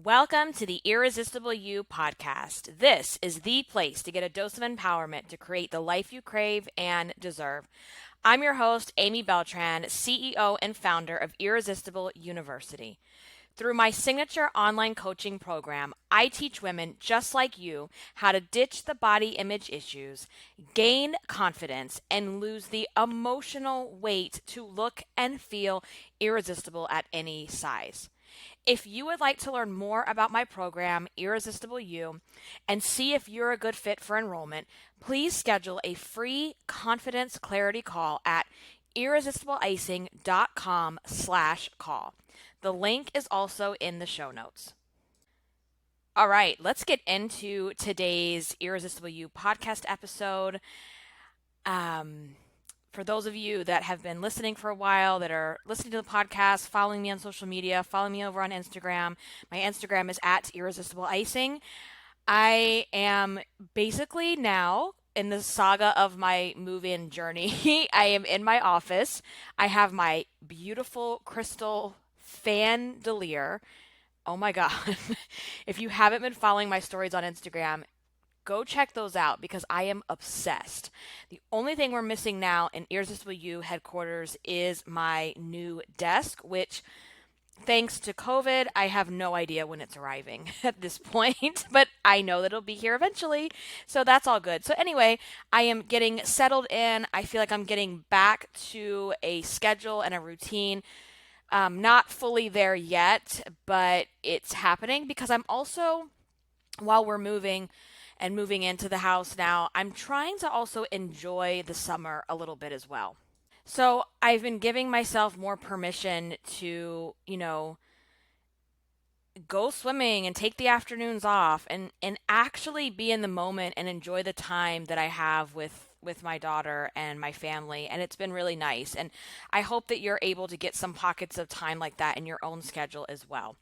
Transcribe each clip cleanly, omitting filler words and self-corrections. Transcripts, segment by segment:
Welcome to the Irresistible You podcast. This is the place to get a dose of empowerment to create the life you crave and deserve. I'm your host, Amy Beltran, CEO and founder of Irresistible University. Through my signature online coaching program, I teach women just like you how to ditch the body image issues, gain confidence, and lose the emotional weight to look and feel irresistible at any size. If you would like to learn more about my program, Irresistible You, and see if you're a good fit for enrollment, please schedule a free confidence clarity call at irresistibleicing.com/call. The link is in the show notes. All right, let's get into today's Irresistible You podcast episode. For those of you that have been listening for a while, that are listening to the podcast, following me on social media, follow me over on Instagram. My Instagram is at irresistibleicing. I am basically now in the saga of my move-in journey. I am in my office. I have my beautiful crystal chandelier. Oh my God. If you haven't been following my stories on Instagram, go check those out because I am obsessed. The only thing we're missing now in Irresistible You headquarters is my new desk, which, thanks to COVID, I have no idea when it's arriving at this point, but I know that it'll be here eventually, so that's all good. So anyway, I am getting settled in. I feel like I'm getting back to a schedule and a routine. Not fully there yet, but it's happening because I'm also, while we're moving into the house now, I'm trying to also enjoy the summer a little bit as well. So I've been giving myself more permission to, go swimming and take the afternoons off and actually be in the moment and enjoy the time that I have with my daughter and my family. And it's been really nice. And I hope that you're able to get some pockets of time like that in your own schedule as well,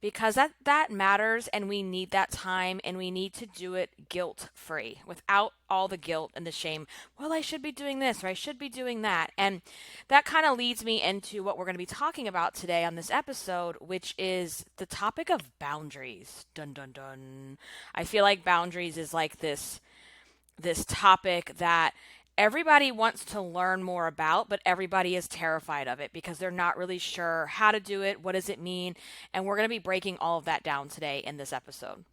because that matters, and we need that time, and we need to do it guilt-free, without all the guilt and the shame. Well, I should be doing this, or I should be doing that. And that kind of leads me into what we're going to be talking about today on this episode, which is the topic of boundaries. Dun dun dun. I feel like boundaries is like this topic that everybody wants to learn more about, but everybody is terrified of it because they're not really sure how to do it. What does it mean? And we're going to be breaking all of that down today in this episode.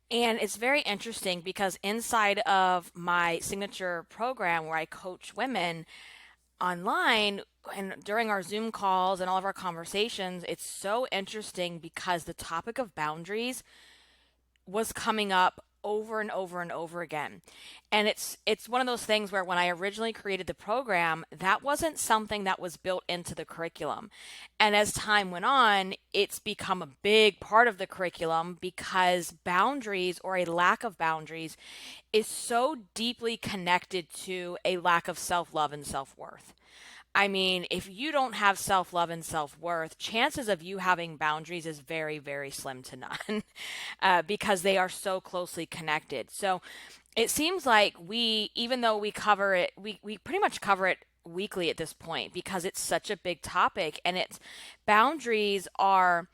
And it's very interesting because inside of my signature program where I coach women online and during our Zoom calls and all of our conversations, it's so interesting because the topic of boundaries was coming up over and over and over again. And it's one of those things where when I originally created the program, that wasn't something that was built into the curriculum. And as time went on, it's become a big part of the curriculum because boundaries, or a lack of boundaries, is so deeply connected to a lack of self-love and self-worth. I mean, if you don't have self-love and self-worth, chances of you having boundaries is very, very slim to none, because they are so closely connected. So it seems like even though we cover it, we pretty much cover it weekly at this point because it's such a big topic, and boundaries are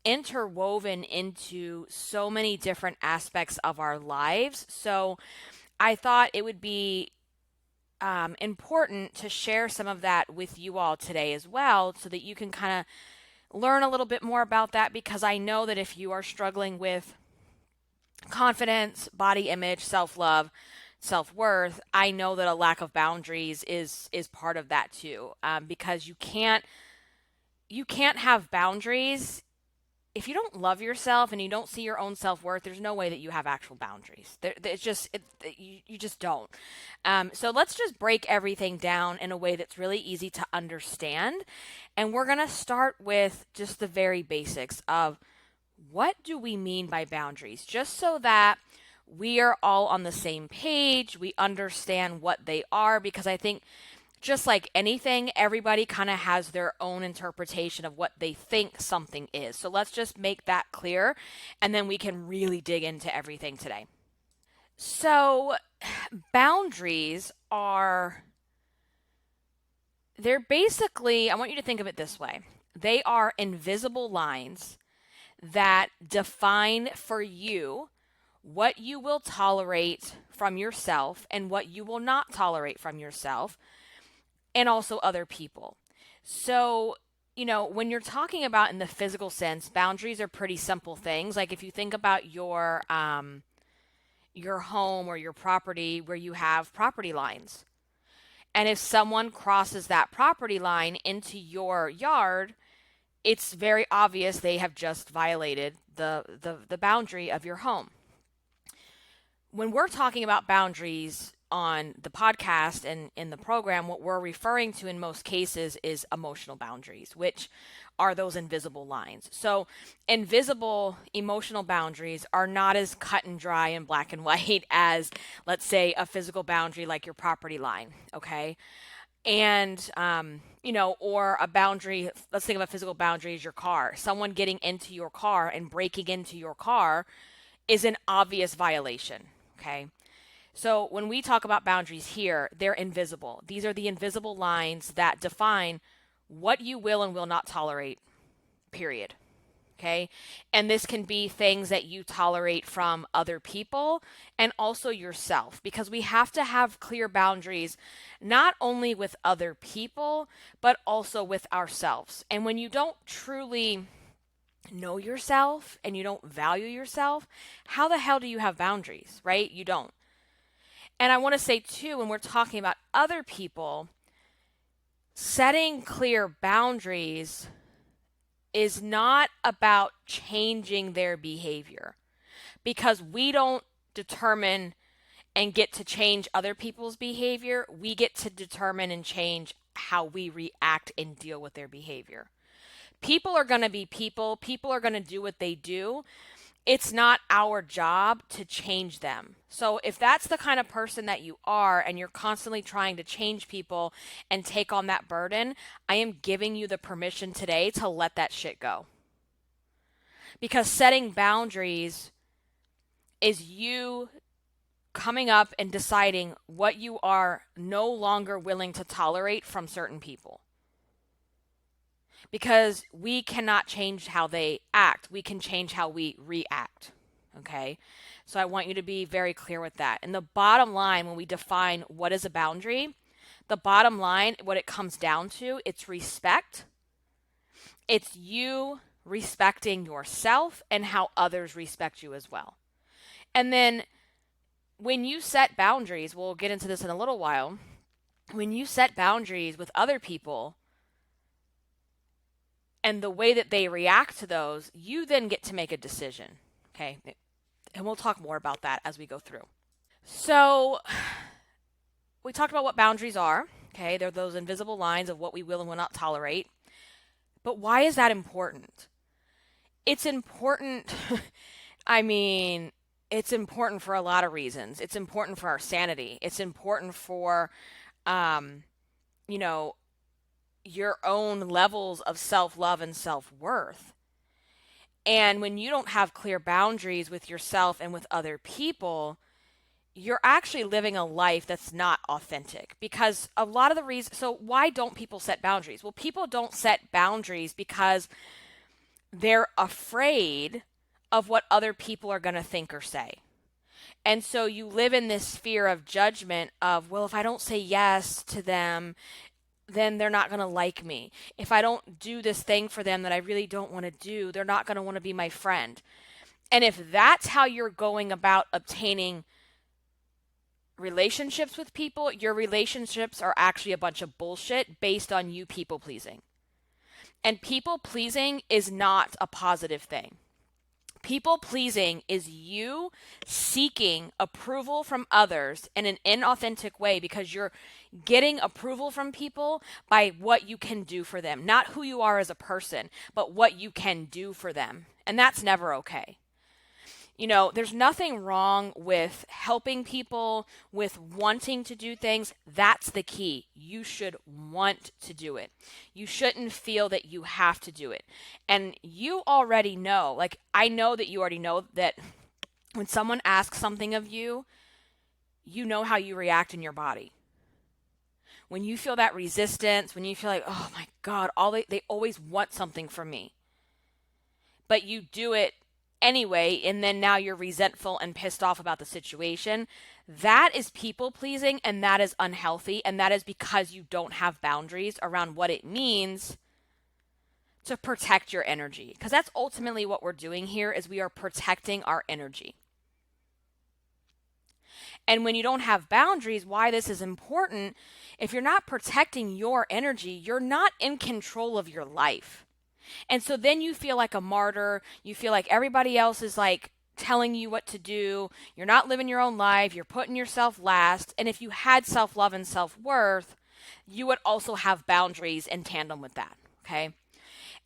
interwoven into so many different aspects of our lives. So I thought it would be important to share some of that with you all today as well, so that you can kind of learn a little bit more about that, because I know that if you are struggling with confidence, body image, self-love, self-worth, I know that a lack of boundaries is part of that too, because you can't have boundaries if you don't love yourself and you don't see your own self-worth. There's no way that you have actual boundaries. You just don't. So let's just break everything down in a way that's really easy to understand. And we're going to start with just the very basics of what do we mean by boundaries, just so that we are all on the same page, we understand what they are, because I think just like anything, everybody kind of has their own interpretation of what they think something is. So let's just make that clear, and then we can really dig into everything today. So boundaries they're basically, I want you to think of it this way. They are invisible lines that define for you what you will tolerate from yourself and what you will not tolerate from yourself and also other people. So, when you're talking about in the physical sense, boundaries are pretty simple things. Like if you think about your home or your property where you have property lines. And if someone crosses that property line into your yard, it's very obvious they have just violated the boundary of your home. When we're talking about boundaries on the podcast and in the program, what we're referring to in most cases is emotional boundaries, which are those invisible lines. So, invisible emotional boundaries are not as cut and dry and black and white as, let's say, a physical boundary like your property line, okay? And, or a boundary, let's think of a physical boundary as your car. Someone getting into your car and breaking into your car is an obvious violation, okay? So when we talk about boundaries here, they're invisible. These are the invisible lines that define what you will and will not tolerate, period. Okay. And this can be things that you tolerate from other people and also yourself, because we have to have clear boundaries, not only with other people, but also with ourselves. And when you don't truly know yourself and you don't value yourself, how the hell do you have boundaries, right? You don't. And I want to say too, when we're talking about other people, setting clear boundaries is not about changing their behavior, because we don't determine and get to change other people's behavior. We get to determine and change how we react and deal with their behavior. People are going to be people. People are going to do what they do. It's not our job to change them. So if that's the kind of person that you are and you're constantly trying to change people and take on that burden, I am giving you the permission today to let that shit go. Because setting boundaries is you coming up and deciding what you are no longer willing to tolerate from certain people. Because we cannot change how they act. We can change how we react. Okay? So I want you to be very clear with that. And the bottom line, when we define what is a boundary, the bottom line, what it comes down to, it's respect. It's you respecting yourself and how others respect you as well. And then when you set boundaries, we'll get into this in a little while. When you set boundaries with other people, and the way that they react to those, you then get to make a decision, okay? And we'll talk more about that as we go through. So we talked about what boundaries are, okay? They're those invisible lines of what we will and will not tolerate. But why is that important? It's important, it's important for a lot of reasons. It's important for our sanity. It's important for, your own levels of self-love and self-worth. And when you don't have clear boundaries with yourself and with other people, you're actually living a life that's not authentic. Because a lot of the reasons, so why don't people set boundaries? Well, people don't set boundaries because they're afraid of what other people are going to think or say. And so you live in this fear of judgment of, well, if I don't say yes to them, then they're not going to like me. If I don't do this thing for them that I really don't want to do, they're not going to want to be my friend. And if that's how you're going about obtaining relationships with people, your relationships are actually a bunch of bullshit based on you people pleasing. And people pleasing is not a positive thing. People pleasing is you seeking approval from others in an inauthentic way because you're getting approval from people by what you can do for them. Not who you are as a person, but what you can do for them. And that's never okay. There's nothing wrong with helping people, with wanting to do things. That's the key. You should want to do it. You shouldn't feel that you have to do it. And you already know, I know that you already know that when someone asks something of you, you know how you react in your body. when you feel that resistance, when you feel like, oh my God, they always want something from me, but you do it anyway, and then now you're resentful and pissed off about the situation, that is people pleasing, and that is unhealthy, and that is because you don't have boundaries around what it means to protect your energy. Because that's ultimately what we're doing here, is we are protecting our energy. And when you don't have boundaries, why this is important, if you're not protecting your energy, you're not in control of your life. And so then you feel like a martyr. You feel like everybody else is like telling you what to do. You're not living your own life. You're putting yourself last. And if you had self-love and self-worth, you would also have boundaries in tandem with that. Okay.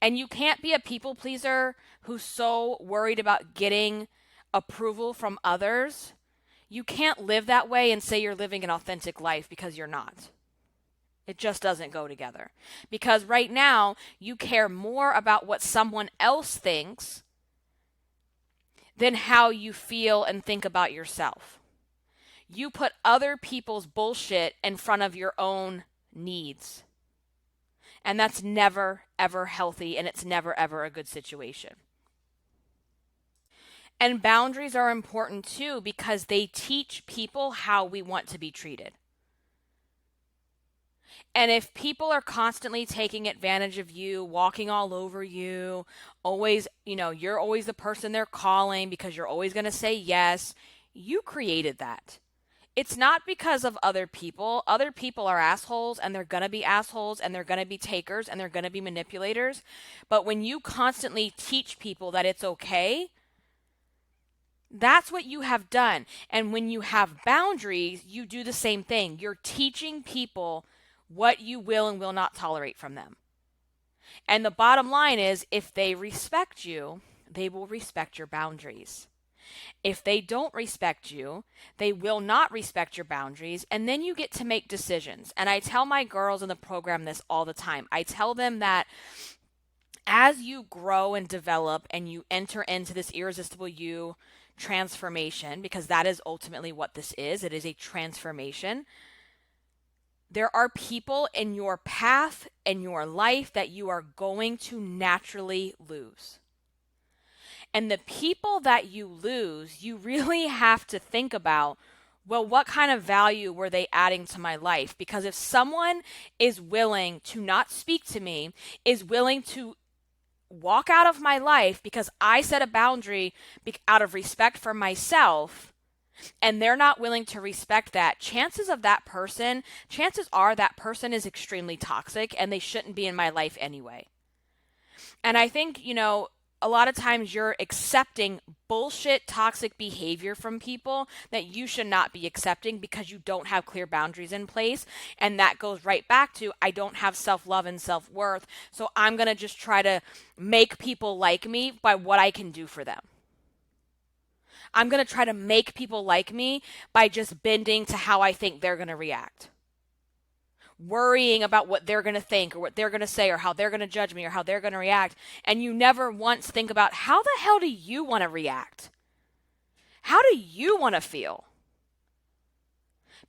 And you can't be a people pleaser who's so worried about getting approval from others. You can't live that way and say you're living an authentic life, because you're not. It just doesn't go together. Because right now, you care more about what someone else thinks than how you feel and think about yourself. You put other people's bullshit in front of your own needs. And that's never, ever healthy, and it's never, ever a good situation. And boundaries are important too, because they teach people how we want to be treated. And if people are constantly taking advantage of you, walking all over you, always, you're always the person they're calling because you're always going to say yes, you created that. It's not because of other people. Other people are assholes, and they're going to be assholes, and they're going to be takers, and they're going to be manipulators. But when you constantly teach people that it's okay, that's what you have done. And when you have boundaries, you do the same thing. You're teaching people what you will and will not tolerate from them. And the bottom line is, if they respect you, they will respect your boundaries. If they don't respect you, they will not respect your boundaries, and then you get to make decisions. And I tell my girls in the program this all the time. I tell them that as you grow and develop and you enter into this Irresistible You transformation, because that is ultimately what this is, it is a transformation. There are people in your path, in your life, that you are going to naturally lose. And the people that you lose, you really have to think about, well, what kind of value were they adding to my life? Because if someone is willing to not speak to me, is willing to walk out of my life because I set a boundary out of respect for myself, and they're not willing to respect that, chances are that person is extremely toxic, and they shouldn't be in my life anyway. And I think, a lot of times you're accepting bullshit, toxic behavior from people that you should not be accepting because you don't have clear boundaries in place. And that goes right back to, I don't have self-love and self-worth, so I'm going to just try to make people like me by what I can do for them. I'm going to try to make people like me by just bending to how I think they're going to react. Worrying about what they're going to think or what they're going to say or how they're going to judge me or how they're going to react. And you never once think about, how the hell do you want to react? How do you want to feel?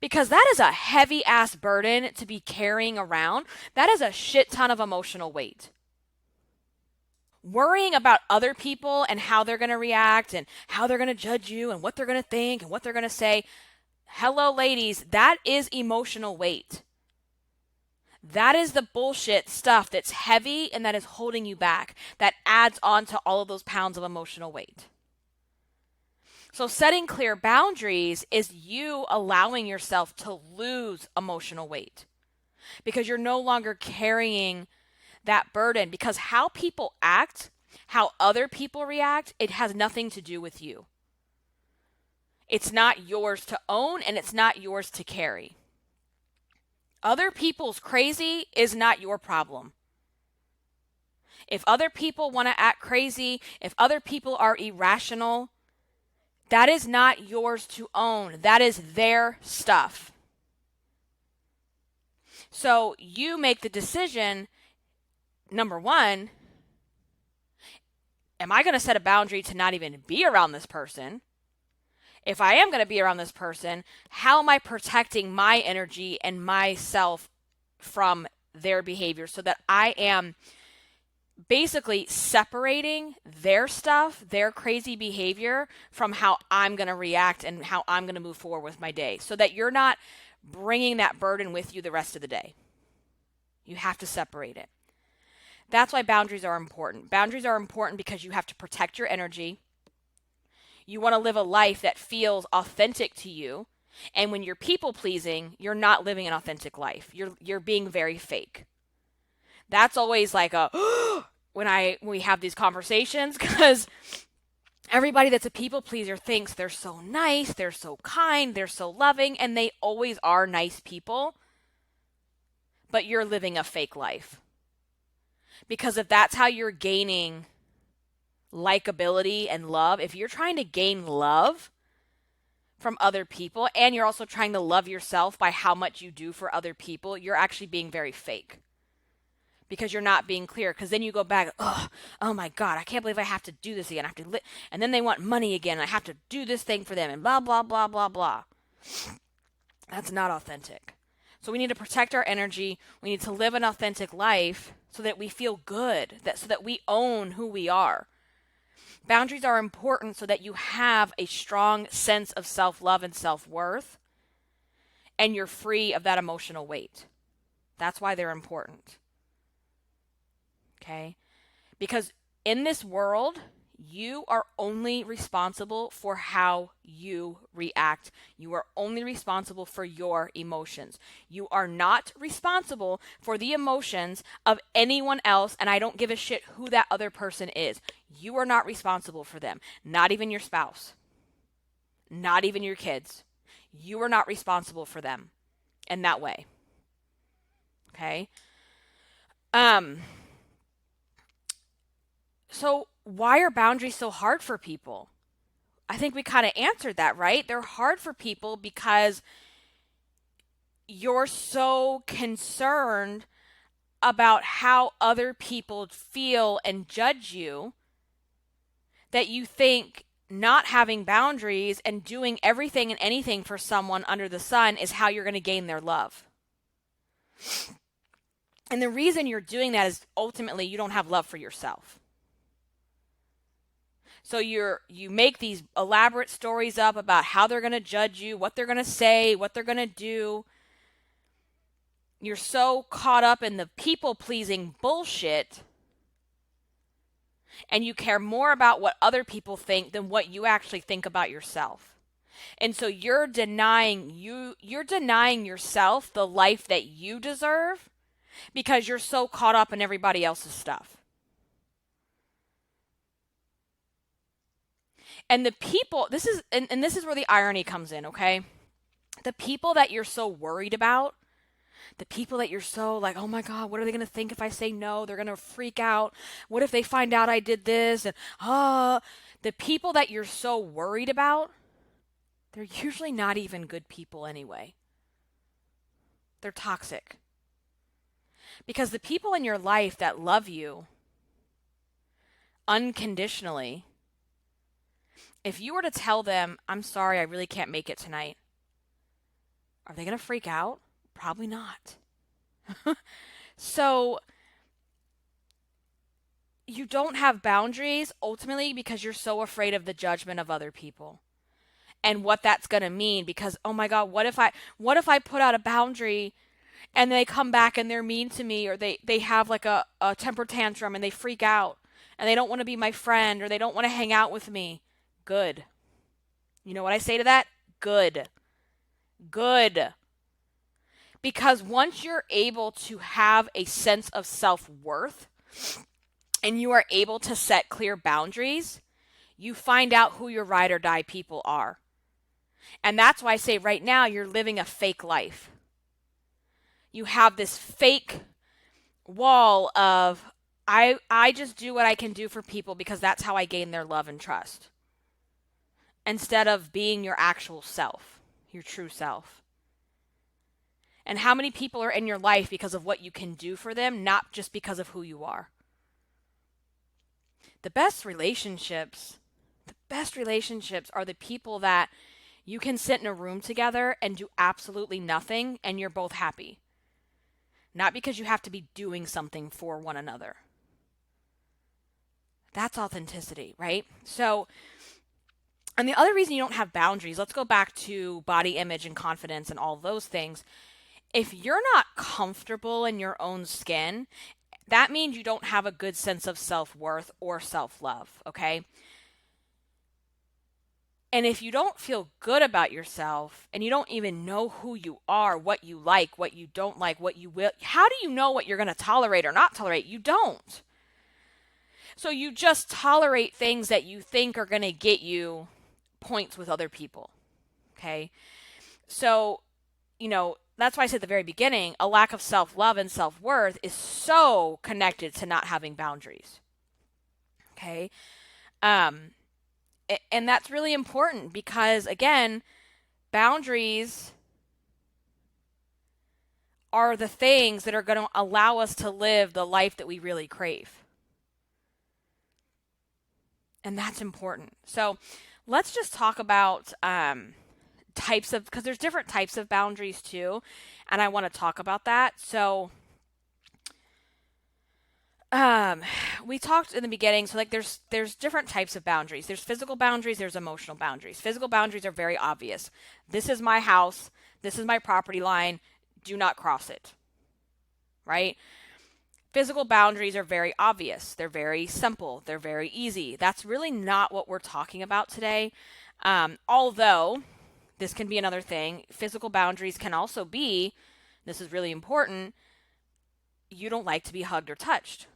Because that is a heavy ass burden to be carrying around. That is a shit ton of emotional weight. Worrying about other people and how they're going to react and how they're going to judge you and what they're going to think and what they're going to say. Hello, ladies, that is emotional weight. That is the bullshit stuff that's heavy and that is holding you back, that adds on to all of those pounds of emotional weight. So setting clear boundaries is you allowing yourself to lose emotional weight because you're no longer carrying that burden, because how people act, how other people react, it has nothing to do with you. It's not yours to own, and it's not yours to carry. Other people's crazy is not your problem. If other people want to act crazy, if other people are irrational, that is not yours to own. That is their stuff. So you make the decision, number one, am I going to set a boundary to not even be around this person? If I am going to be around this person, how am I protecting my energy and myself from their behavior, so that I am basically separating their stuff, their crazy behavior, from how I'm going to react and how I'm going to move forward with my day, so that you're not bringing that burden with you the rest of the day. You have to separate it. That's why boundaries are important. Boundaries are important because you have to protect your energy. You want to live a life that feels authentic to you. And when you're people pleasing, you're not living an authentic life. You're being very fake. That's always like a when we have these conversations, because everybody that's a people pleaser thinks they're so nice, they're so kind, they're so loving, and they always are nice people. But you're living a fake life. Because if that's how you're gaining likability and love, if you're trying to gain love from other people and you're also trying to love yourself by how much you do for other people, you're actually being very fake. Because you're not being clear. Because then you go back, oh my God, I can't believe I have to do this again. I have to and then they want money again. And I have to do this thing for them and blah, blah, blah, blah, blah. That's not authentic. So we need to protect our energy. We need to live an authentic life so that we feel good, so that we own who we are. Boundaries are important so that you have a strong sense of self-love and self-worth, and you're free of that emotional weight. That's why they're important. Okay? Because in this world, you are only responsible for how you react. You are only responsible for your emotions. You are not responsible for the emotions of anyone else, and I don't give a shit who that other person is. You are not responsible for them. Not even your spouse. Not even your kids. You are not responsible for them in that way. Okay? So why are boundaries so hard for people? I think we kind of answered that, right? They're hard for people because you're so concerned about how other people feel and judge you that you think not having boundaries and doing everything and anything for someone under the sun is how you're going to gain their love. And the reason you're doing that is ultimately you don't have love for yourself. So you make these elaborate stories up about how they're going to judge you, what they're going to say, what they're going to do. You're so caught up in the people-pleasing bullshit, and you care more about what other people think than what you actually think about yourself. And so you're denying yourself the life that you deserve because you're so caught up in everybody else's stuff. And the people, this is where the irony comes in, okay? The people that you're so worried about, the people that you're so like, oh my God, what are they going to think if I say no? They're going to freak out. What if they find out I did this? And the people that you're so worried about, they're usually not even good people anyway. They're toxic. Because the people in your life that love you unconditionally, if you were to tell them, I'm sorry, I really can't make it tonight, are they going to freak out? Probably not. So you don't have boundaries ultimately because you're so afraid of the judgment of other people and what that's going to mean. Because, oh my God, what if I put out a boundary and they come back and they're mean to me, or they have like a temper tantrum and they freak out and they don't want to be my friend, or they don't want to hang out with me? Good. You know what I say to that? Good. Good. Because once you're able to have a sense of self-worth and you are able to set clear boundaries, you find out who your ride or die people are. And that's why I say right now you're living a fake life. You have this fake wall of, I just do what I can do for people because that's how I gain their love and trust. Instead of being your actual self, your true self. And how many people are in your life because of what you can do for them, not just because of who you are? The best relationships are the people that you can sit in a room together and do absolutely nothing and you're both happy. not because you have to be doing something for one another. That's authenticity, right? So, and the other reason you don't have boundaries, let's go back to body image and confidence and all those things. If you're not comfortable in your own skin, that means you don't have a good sense of self-worth or self-love, okay? And if you don't feel good about yourself and you don't even know who you are, what you like, what you don't like, what you will, how do you know what you're going to tolerate or not tolerate? You don't. So you just tolerate things that you think are going to get you points with other people. Okay. So, that's why I said at the very beginning, a lack of self-love and self-worth is so connected to not having boundaries. Okay. And that's really important because, again, boundaries are the things that are going to allow us to live the life that we really crave. And that's important. So let's just talk about types of, because there's different types of boundaries too. And I want to talk about that. So we talked in the beginning, so like there's different types of boundaries. There's physical boundaries, there's emotional boundaries. Physical boundaries are very obvious. This is my house, this is my property line, do not cross it. Right? Physical boundaries are very obvious. They're very simple. They're very easy. That's really not what we're talking about today. Although this can be another thing. Physical boundaries can also be, this is really important, you don't like to be hugged or touched.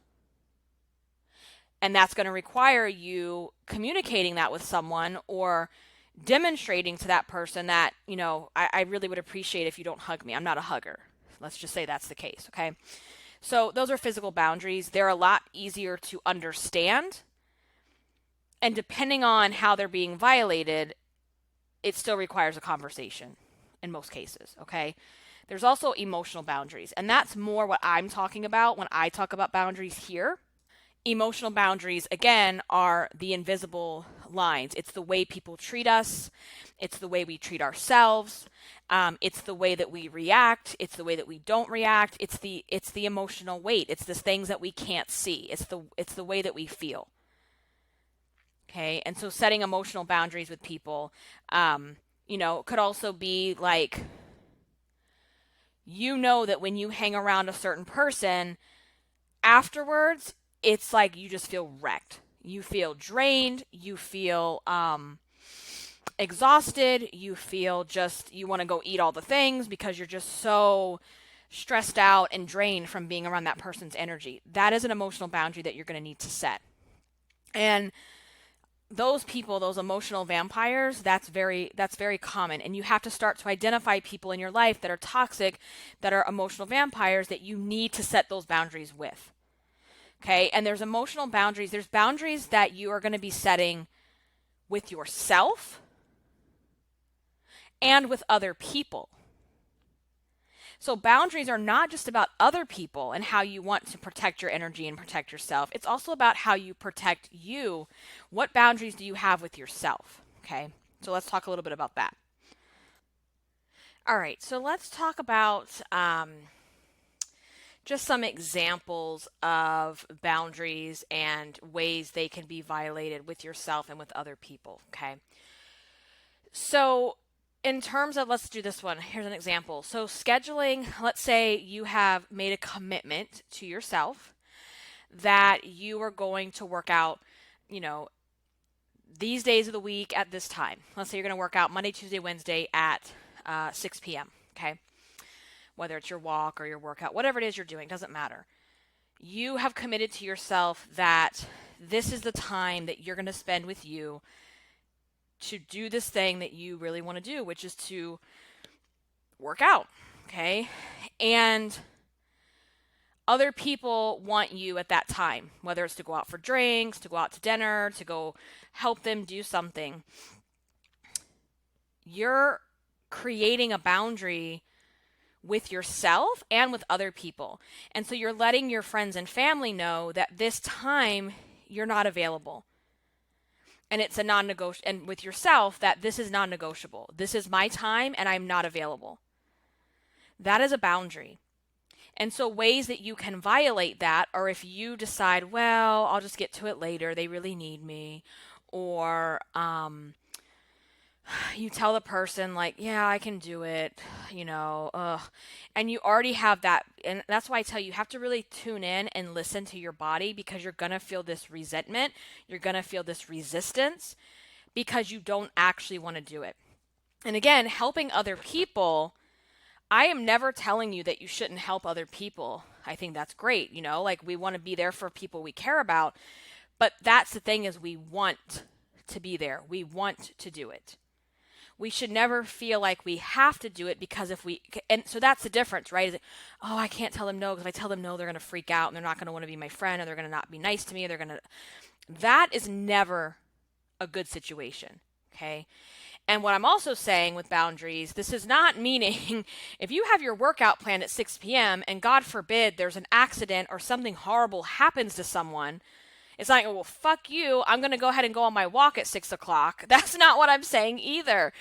And that's going to require you communicating that with someone or demonstrating to that person that, I really would appreciate if you don't hug me. I'm not a hugger. Let's just say that's the case, okay? So those are physical boundaries. They're a lot easier to understand. And depending on how they're being violated, it still requires a conversation in most cases, okay? There's also emotional boundaries. And that's more what I'm talking about when I talk about boundaries here. Emotional boundaries, again, are the invisible lines. It's the way people treat us. It's the way we treat ourselves. It's the way that we react. It's the way that we don't react. It's the emotional weight. It's the things that we can't see. It's the way that we feel. Okay, and so setting emotional boundaries with people, could also be like, that when you hang around a certain person, afterwards, it's like you just feel wrecked. You feel drained. You feel exhausted. You feel you want to go eat all the things because you're just so stressed out and drained from being around that person's energy. That is an emotional boundary that you're going to need to set. And those people, those emotional vampires, that's very common. And you have to start to identify people in your life that are toxic, that are emotional vampires, that you need to set those boundaries with. Okay, and there's emotional boundaries. There's boundaries that you are going to be setting with yourself and with other people. So boundaries are not just about other people and how you want to protect your energy and protect yourself. It's also about how you protect you. What boundaries do you have with yourself? Okay, so let's talk a little bit about that. All right, so let's talk about just some examples of boundaries and ways they can be violated with yourself and with other people, okay? So in terms of, let's do this one. Here's an example. So scheduling, let's say you have made a commitment to yourself that you are going to work out, these days of the week at this time. Let's say you're going to work out Monday, Tuesday, Wednesday at 6 p.m., okay? Whether it's your walk or your workout, whatever it is you're doing, doesn't matter. You have committed to yourself that this is the time that you're going to spend with you to do this thing that you really want to do, which is to work out, okay? And other people want you at that time, whether it's to go out for drinks, to go out to dinner, to go help them do something. You're creating a boundary with yourself and with other people. And so you're letting your friends and family know that this time you're not available. And it's a non-negotiable, and with yourself that this is non-negotiable. This is my time and I'm not available. That is a boundary. And so ways that you can violate that are if you decide, well, I'll just get to it later. They really need me. Or you tell the person like, yeah, I can do it, ugh. And you already have that. And that's why I tell you, you have to really tune in and listen to your body, because you're going to feel this resentment. You're going to feel this resistance because you don't actually want to do it. And again, helping other people, I am never telling you that you shouldn't help other people. I think that's great. Like we want to be there for people we care about. But that's the thing, is we want to be there. We want to do it. We should never feel like we have to do it, because and so that's the difference, right? Is it, oh, I can't tell them no, because if I tell them no, they're going to freak out and they're not going to want to be my friend, or they're going to not be nice to me. That is never a good situation. Okay. And what I'm also saying with boundaries, this is not meaning if you have your workout planned at 6 p.m. and God forbid there's an accident or something horrible happens to someone, it's like, well, fuck you. I'm going to go ahead and go on my walk at 6 o'clock. That's not what I'm saying either.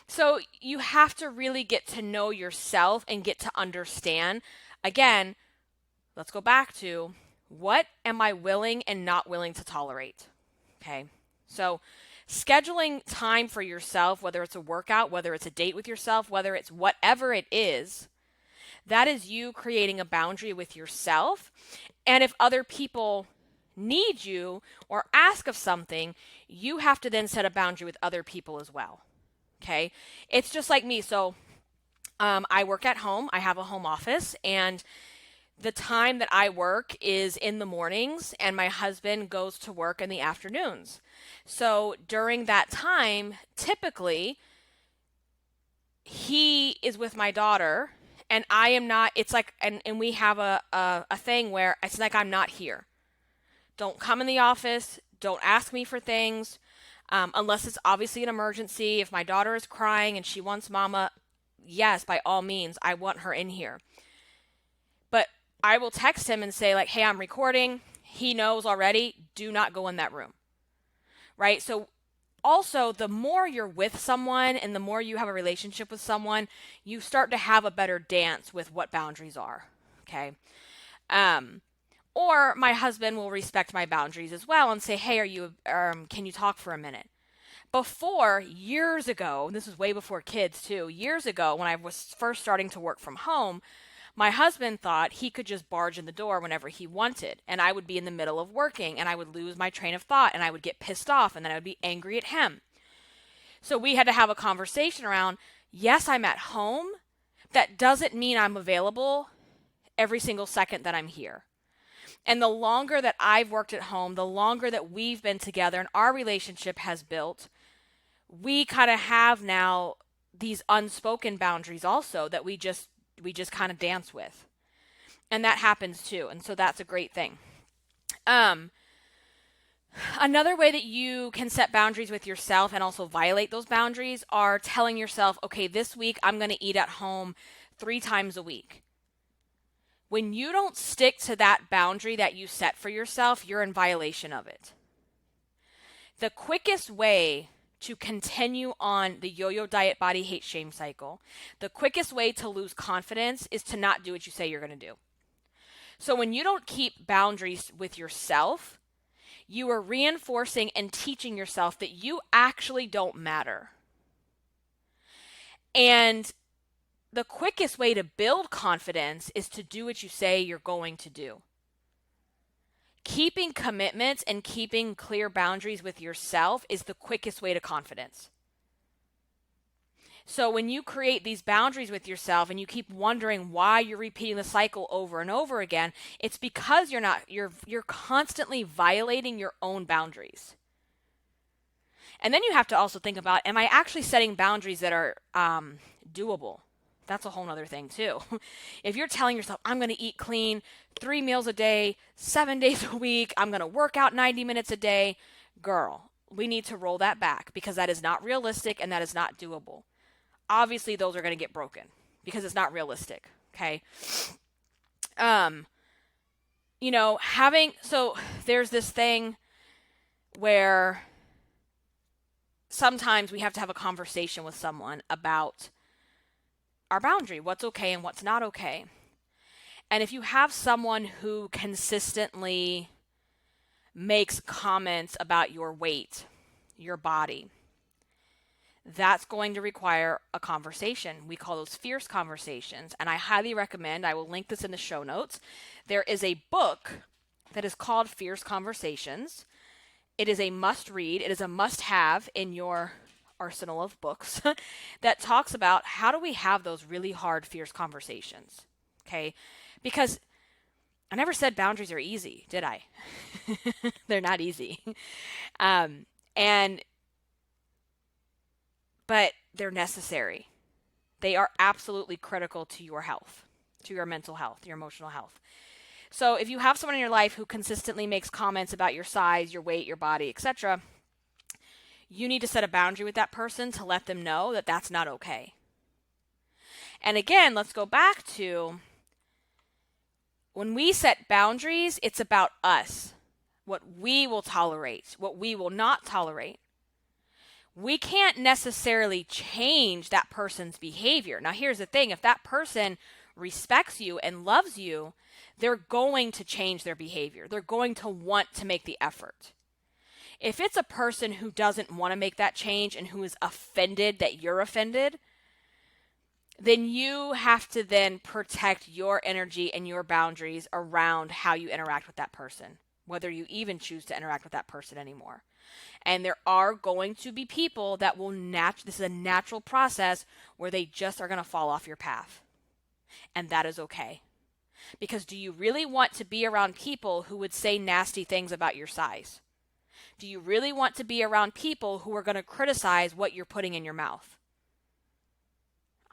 So you have to really get to know yourself and get to understand. Again, let's go back to, what am I willing and not willing to tolerate? Okay. So scheduling time for yourself, whether it's a workout, whether it's a date with yourself, whether it's whatever it is, that is you creating a boundary with yourself. And if other people need you or ask of something, you have to then set a boundary with other people as well. Okay. It's just like me. So I work at home. I have a home office, and the time that I work is in the mornings, and my husband goes to work in the afternoons. So during that time, typically he is with my daughter and I am not. It's like, and we have a thing where it's like, I'm not here. Don't come in the office. Don't ask me for things. Unless it's obviously an emergency. If my daughter is crying and she wants mama, yes, by all means, I want her in here. But I will text him and say like, hey, I'm recording. He knows already. Do not go in that room. Right? So also, the more you're with someone and the more you have a relationship with someone, you start to have a better dance with what boundaries are. Okay? Or my husband will respect my boundaries as well and say, hey, can you talk for a minute? Before, years ago, and this was way before kids too, years ago when I was first starting to work from home, my husband thought he could just barge in the door whenever he wanted, and I would be in the middle of working and I would lose my train of thought and I would get pissed off and then I would be angry at him. So we had to have a conversation around, yes, I'm at home. That doesn't mean I'm available every single second that I'm here. And the longer that I've worked at home, the longer that we've been together and our relationship has built, we kind of have now these unspoken boundaries also that we just kind of dance with. And that happens too. And so that's a great thing. Another way that you can set boundaries with yourself and also violate those boundaries are telling yourself, okay, this week I'm going to eat at home 3 times a week. When you don't stick to that boundary that you set for yourself, you're in violation of it. The quickest way to continue on the yo-yo diet body hate shame cycle, the quickest way to lose confidence is to not do what you say you're going to do. So when you don't keep boundaries with yourself, you are reinforcing and teaching yourself that you actually don't matter. And the quickest way to build confidence is to do what you say you're going to do. Keeping commitments and keeping clear boundaries with yourself is the quickest way to confidence. So when you create these boundaries with yourself and you keep wondering why you're repeating the cycle over and over again, it's because you're constantly violating your own boundaries. And then you have to also think about, am I actually setting boundaries that are doable? That's a whole nother thing too. If you're telling yourself, I'm going to eat clean 3 meals a day, 7 days a week, I'm going to work out 90 minutes a day, girl, we need to roll that back because that is not realistic and that is not doable. Obviously, those are going to get broken because it's not realistic. Okay. So there's this thing where sometimes we have to have a conversation with someone about our boundary, what's okay and what's not okay. And if you have someone who consistently makes comments about your weight, your body, that's going to require a conversation. We call those fierce conversations. And I highly recommend, I will link this in the show notes. There is a book that is called Fierce Conversations. It is a must read. It is a must have in your arsenal of books that talks about how do we have those really hard, fierce conversations. Okay. Because I never said boundaries are easy, did I? They're not easy. And but they're necessary. They are absolutely critical to your health, to your mental health, your emotional health. So if you have someone in your life who consistently makes comments about your size, your weight, your body, etc., you need to set a boundary with that person to let them know that that's not okay. And again, let's go back to when we set boundaries, it's about us, what we will tolerate, what we will not tolerate. We can't necessarily change that person's behavior. Now, here's the thing. If that person respects you and loves you, they're going to change their behavior. They're going to want to make the effort. If it's a person who doesn't want to make that change and who is offended that you're offended, then you have to then protect your energy and your boundaries around how you interact with that person, whether you even choose to interact with that person anymore. And there are going to be people that will this is a natural process where they just are going to fall off your path. And that is okay. Because do you really want to be around people who would say nasty things about your size? Do you really want to be around people who are going to criticize what you're putting in your mouth?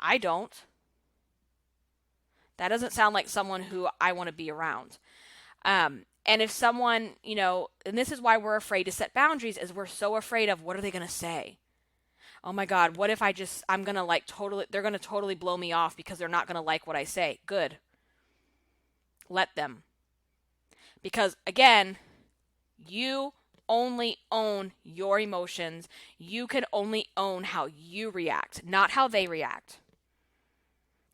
I don't. That doesn't sound like someone who I want to be around. And if someone, and this is why we're afraid to set boundaries, is we're so afraid of what are they going to say? Oh my God, what if I'm going to they're going to totally blow me off because they're not going to like what I say. Good. Let them. Because again, you only own your emotions. You can only own how you react, not how they react.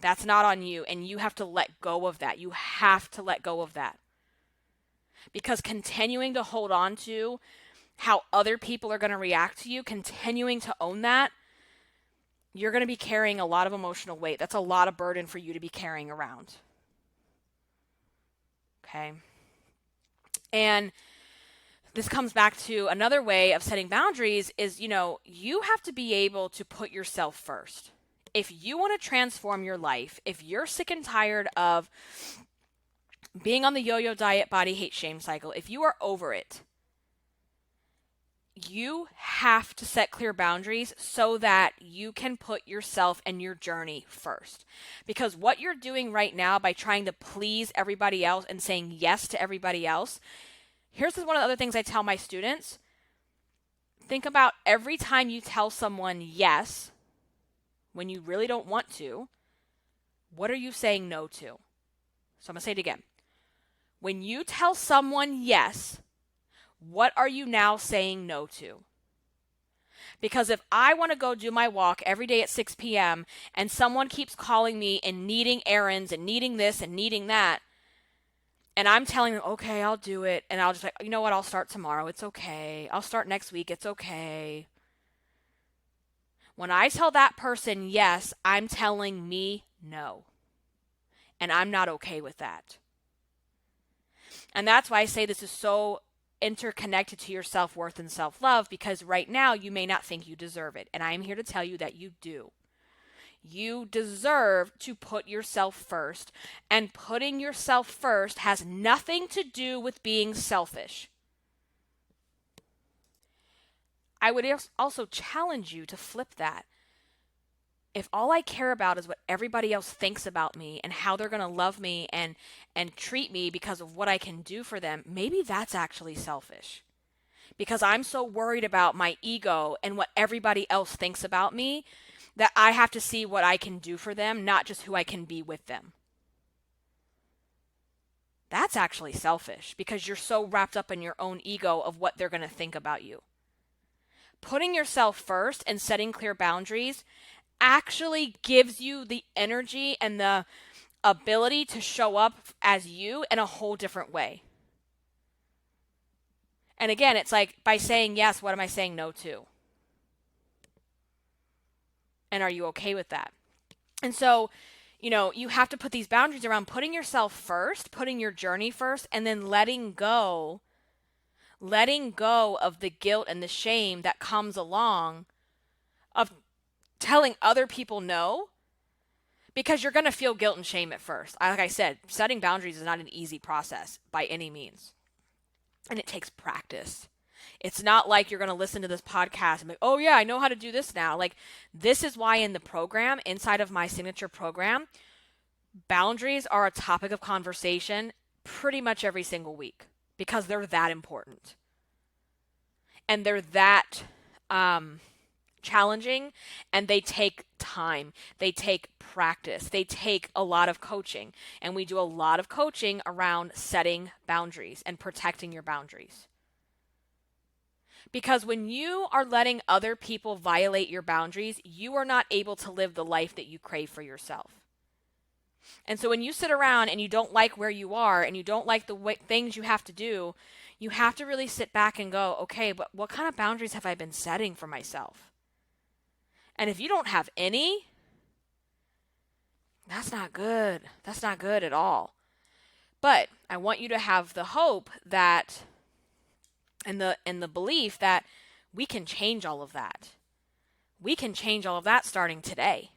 That's not on you, and you have to let go of that. You have to let go of that. Because continuing to hold on to how other people are going to react to you, continuing to own that, you're going to be carrying a lot of emotional weight. That's a lot of burden for you to be carrying around. Okay? And this comes back to another way of setting boundaries is, you have to be able to put yourself first. If you want to transform your life, if you're sick and tired of being on the yo-yo diet, body hate, shame cycle, if you are over it, you have to set clear boundaries so that you can put yourself and your journey first. Because what you're doing right now by trying to please everybody else and saying yes to everybody else, here's one of the other things I tell my students. Think about every time you tell someone yes, when you really don't want to, what are you saying no to? So I'm going to say it again. When you tell someone yes, what are you now saying no to? Because if I want to go do my walk every day at 6 p.m. and someone keeps calling me and needing errands and needing this and needing that, and I'm telling them, okay, I'll do it, and I'll just you know what, I'll start tomorrow, it's okay. I'll start next week, it's okay. When I tell that person yes, I'm telling me no. And I'm not okay with that. And that's why I say this is so interconnected to your self-worth and self-love, because right now you may not think you deserve it. And I am here to tell you that you do. You deserve to put yourself first. And putting yourself first has nothing to do with being selfish. I would also challenge you to flip that. If all I care about is what everybody else thinks about me and how they're going to love me and treat me because of what I can do for them, maybe that's actually selfish. Because I'm so worried about my ego and what everybody else thinks about me that I have to see what I can do for them, not just who I can be with them. That's actually selfish because you're so wrapped up in your own ego of what they're going to think about you. Putting yourself first and setting clear boundaries actually gives you the energy and the ability to show up as you in a whole different way. And again, it's like by saying yes, what am I saying no to? And are you okay with that? And so, you have to put these boundaries around putting yourself first, putting your journey first, and then letting go of the guilt and the shame that comes along of telling other people no, because you're going to feel guilt and shame at first. Like I said, setting boundaries is not an easy process by any means. And it takes practice. It's not like you're going to listen to this podcast and be, oh yeah, I know how to do this now. Like, this is why in the program, inside of my signature program, boundaries are a topic of conversation pretty much every single week, because they're that important. And they're that challenging, and they take time. They take practice. They take a lot of coaching. And we do a lot of coaching around setting boundaries and protecting your boundaries. Because when you are letting other people violate your boundaries, you are not able to live the life that you crave for yourself. And so when you sit around and you don't like where you are and you don't like the things you have to do, you have to really sit back and go, okay, but what kind of boundaries have I been setting for myself? And if you don't have any, that's not good. That's not good at all. But I want you to have the hope that, and the belief that we can change all of that. We can change all of that starting today.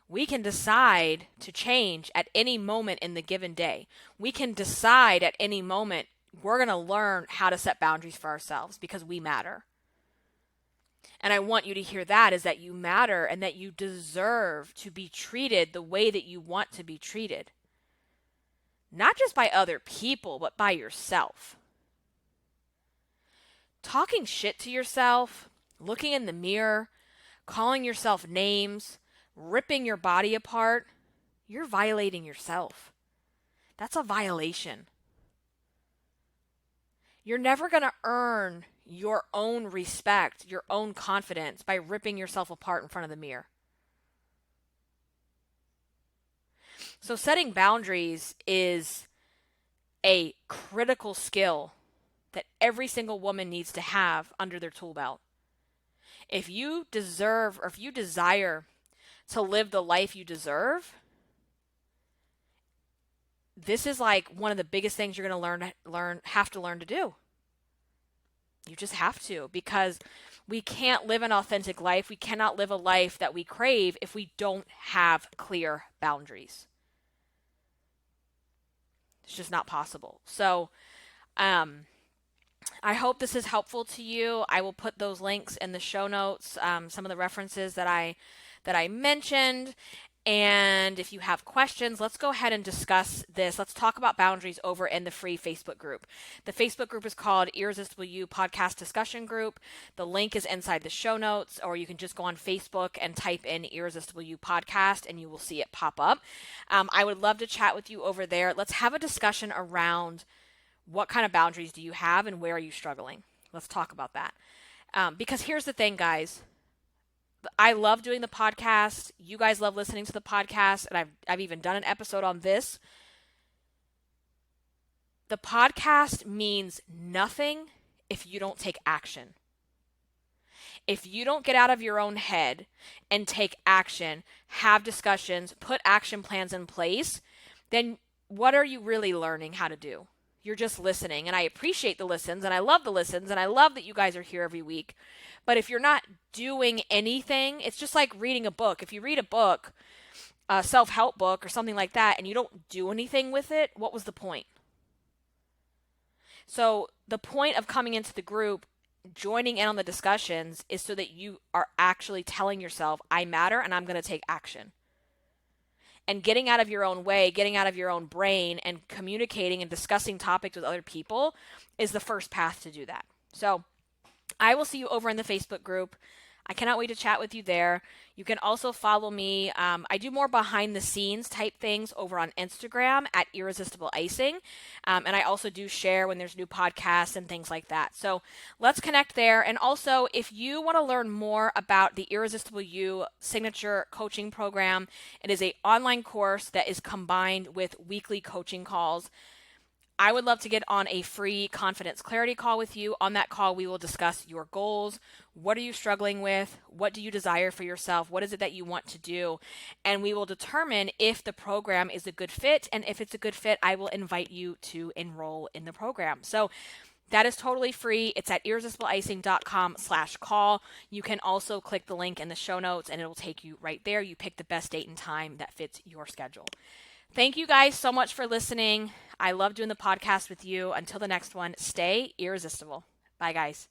We can decide to change at any moment in the given day. We can decide at any moment we're going to learn how to set boundaries for ourselves because we matter. And I want you to hear that is that you matter and that you deserve to be treated the way that you want to be treated. Not just by other people, but by yourself. Talking shit to yourself, looking in the mirror, calling yourself names, ripping your body apart, you're violating yourself. That's a violation. You're never going to earn your own respect, your own confidence by ripping yourself apart in front of the mirror. So setting boundaries is a critical skill that every single woman needs to have under their tool belt. If you deserve, or if you desire to live the life you deserve, this is like one of the biggest things you're going to have to learn to do. You just have to, because we can't live an authentic life. We cannot live a life that we crave if we don't have clear boundaries. It's just not possible. So, I hope this is helpful to you. I will put those links in the show notes, some of the references that I mentioned. And if you have questions, let's go ahead and discuss this. Let's talk about boundaries over in the free Facebook group. The Facebook group is called Irresistible You Podcast Discussion Group. The link is inside the show notes, or you can just go on Facebook and type in Irresistible You Podcast and you will see it pop up. I would love to chat with you over there. Let's have a discussion around what kind of boundaries do you have and where are you struggling? Let's talk about that. Because here's the thing, guys. I love doing the podcast. You guys love listening to the podcast, and I've even done an episode on this. The podcast means nothing if you don't take action. If you don't get out of your own head and take action, have discussions, put action plans in place, then what are you really learning how to do? You're just listening, and I appreciate the listens, and I love the listens, and I love that you guys are here every week. But if you're not doing anything, it's just like reading a book. If you read a book, a self-help book or something like that, and you don't do anything with it, what was the point? So the point of coming into the group, joining in on the discussions, is so that you are actually telling yourself, I matter and I'm going to take action. And getting out of your own way, getting out of your own brain, and communicating and discussing topics with other people is the first path to do that. So I will see you over in the Facebook group. I cannot wait to chat with you there. You can also follow me. I do more behind the scenes type things over on Instagram at Irresistible Icing. And I also do share when there's new podcasts and things like that. So let's connect there. And also, if you want to learn more about the Irresistible You signature coaching program, it is an online course that is combined with weekly coaching calls. I would love to get on a free confidence clarity call with you. On that call, we will discuss your goals. What are you struggling with? What do you desire for yourself? What is it that you want to do? And we will determine if the program is a good fit. And if it's a good fit, I will invite you to enroll in the program. So that is totally free. It's at irresistibleicing.com/call. You can also click the link in the show notes and it will take you right there. You pick the best date and time that fits your schedule. Thank you guys so much for listening. I love doing the podcast with you. Until the next one, stay irresistible. Bye, guys.